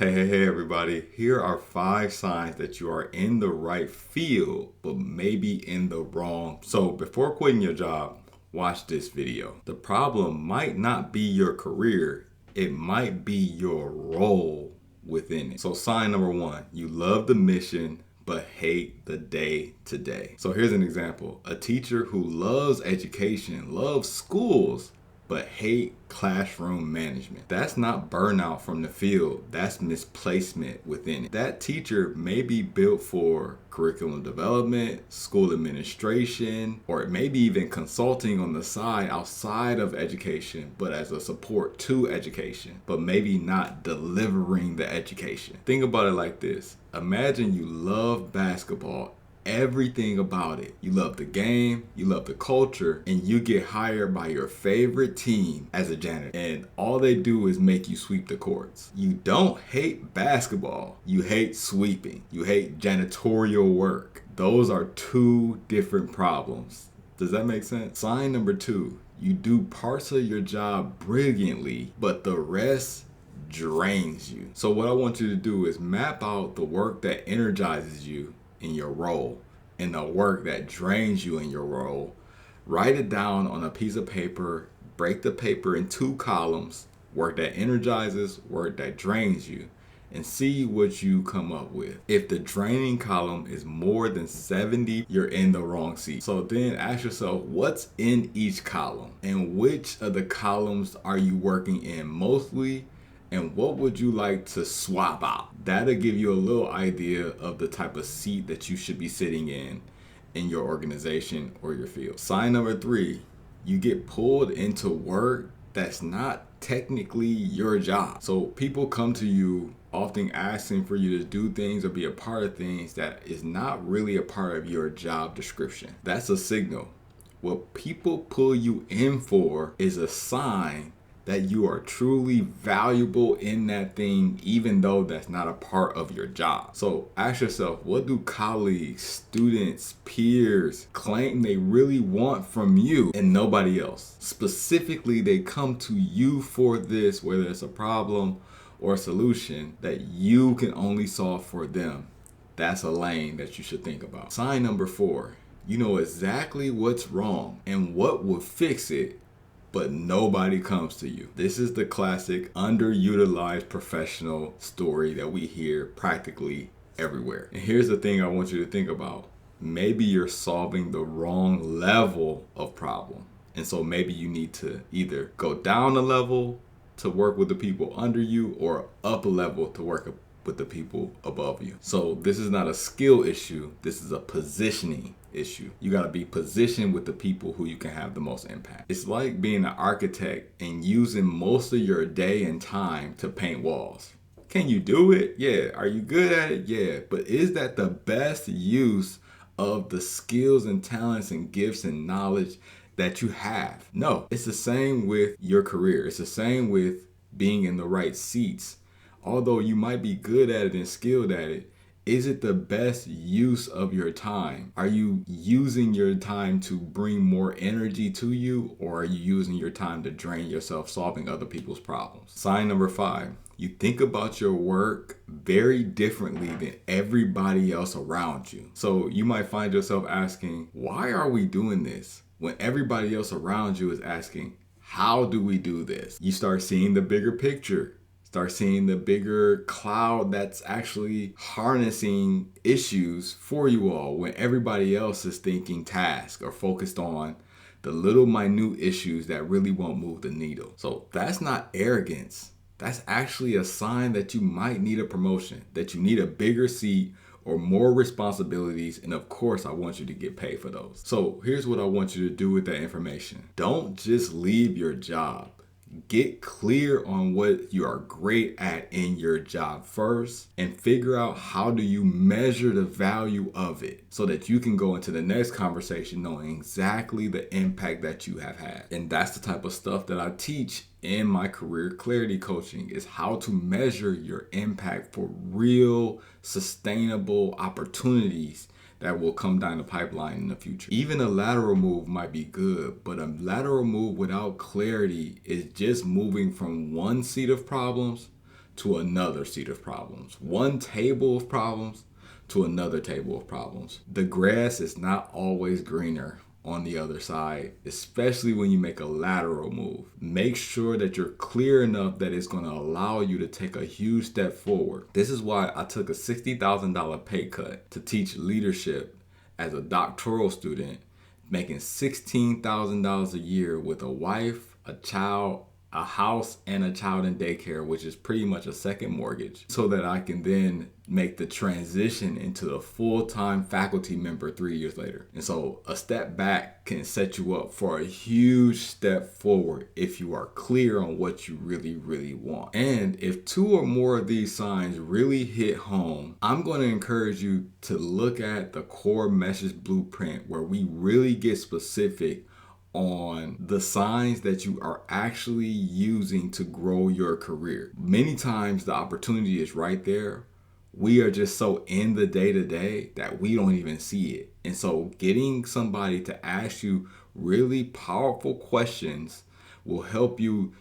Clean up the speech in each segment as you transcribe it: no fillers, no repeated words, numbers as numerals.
Hey, everybody. Here are 5 signs that you are in the right field, but maybe in the wrong. So, before quitting your job, watch this video. The problem might not be your career, it might be your role within it. So, sign number 1, you love the mission, but hate the day to day. So, here's an example: a teacher who loves education, loves schools, but hate classroom management. That's not burnout from the field, that's misplacement within it. That teacher may be built for curriculum development, school administration, or maybe even consulting on the side outside of education, but as a support to education, but maybe not delivering the education. Think about it like this: imagine you love basketball, everything about it. You love the game, you love the culture, and you get hired by your favorite team as a janitor. And all they do is make you sweep the courts. You don't hate basketball, you hate sweeping, you hate janitorial work. Those are 2 different problems. Does that make sense? Sign number 2, you do parts of your job brilliantly, but the rest drains you. So what I want you to do is map out the work that energizes you in your role and the work that drains you in your role. Write it down on a piece of paper, break the paper in 2 columns: work that energizes, work that drains you, and see what you come up with. If the draining column is more than 70, you're in the wrong seat. So then ask yourself, what's in each column, and which of the columns are you working in mostly, and what would you like to swap out? That'll give you a little idea of the type of seat that you should be sitting in your organization or your field. Sign number 3, you get pulled into work that's not technically your job. So people come to you often asking for you to do things or be a part of things that is not really a part of your job description. That's a signal. What people pull you in for is a sign that you are truly valuable in that thing, even though that's not a part of your job. So ask yourself, what do colleagues, students, peers claim they really want from you and nobody else? Specifically, they come to you for this, whether it's a problem or a solution that you can only solve for them. That's a lane that you should think about. Sign number 4, you know exactly what's wrong and what will fix it, but nobody comes to you. This is the classic underutilized professional story that we hear practically everywhere. And here's the thing I want you to think about. Maybe you're solving the wrong level of problem. And so maybe you need to either go down a level to work with the people under you, or up a level to work with the people above you. So this is not a skill issue, this is a positioning issue. You got to be positioned with the people who you can have the most impact. It's like being an architect and using most of your day and time to paint walls. Can you do it? Yeah. Are you good at it? Yeah. But is that the best use of the skills and talents and gifts and knowledge that you have? No. It's the same with your career. It's the same with being in the right seats. Although you might be good at it and skilled at it, is it the best use of your time? Are you using your time to bring more energy to you, or are you using your time to drain yourself solving other people's problems? Sign number 5, you think about your work very differently than everybody else around you. So you might find yourself asking, why are we doing this? When everybody else around you is asking, how do we do this? You start seeing the bigger picture. Start seeing the bigger cloud that's actually harnessing issues for you all, when everybody else is thinking task or focused on the little minute issues that really won't move the needle. So that's not arrogance. That's actually a sign that you might need a promotion, that you need a bigger seat or more responsibilities, and of course I want you to get paid for those. So here's what I want you to do with that information. Don't just leave your job. Get clear on what you are great at in your job first, and figure out how do you measure the value of it, so that you can go into the next conversation knowing exactly the impact that you have had. And that's the type of stuff that I teach in my career clarity coaching, is how to measure your impact for real sustainable opportunities that will come down the pipeline in the future. Even a lateral move might be good, but a lateral move without clarity is just moving from one seat of problems to another seat of problems, one table of problems to another table of problems. The grass is not always greener on the other side, especially when you make a lateral move. Make sure that you're clear enough that it's going to allow you to take a huge step forward. This is why I took a $60,000 pay cut to teach leadership as a doctoral student, making $16,000 a year with a wife, a child, a house, and a child in daycare, which is pretty much a second mortgage, so that I can then make the transition into a full-time faculty member 3 years later. And so a step back can set you up for a huge step forward if you are clear on what you really, really want. And if 2 or more of these signs really hit home, I'm going to encourage you to look at the core message blueprint, where we really get specific on the signs that you are actually using to grow your career. Many times the opportunity is right there. We are just so in the day-to-day that we don't even see it. And so getting somebody to ask you really powerful questions will help you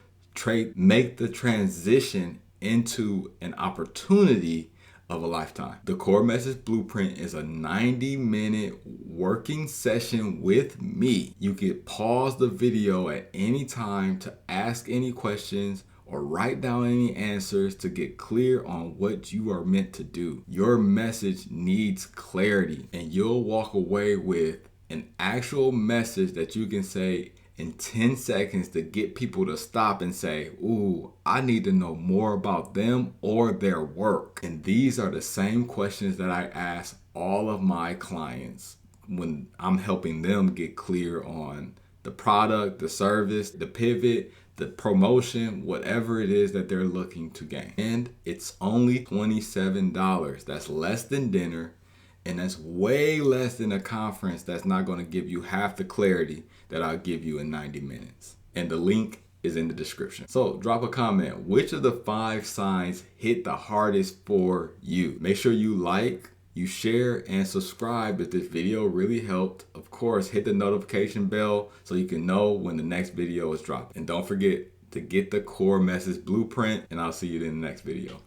make the transition into an opportunity of a lifetime. The core message blueprint is a 90-minute working session with me. You can pause the video at any time to ask any questions or write down any answers to get clear on what you are meant to do. Your message needs clarity, and you'll walk away with an actual message that you can say in 10 seconds to get people to stop and say, ooh, I need to know more about them or their work. And these are the same questions that I ask all of my clients when I'm helping them get clear on the product, the service, the pivot, the promotion, whatever it is that they're looking to gain. And it's only $27. That's less than dinner. And that's way less than a conference that's not going to give you half the clarity that I'll give you in 90 minutes. And the link is in the description. So drop a comment. Which of the 5 signs hit the hardest for you? Make sure you like, you share, and subscribe if this video really helped. Of course, hit the notification bell so you can know when the next video is dropped. And don't forget to get the core message blueprint, and I'll see you in the next video.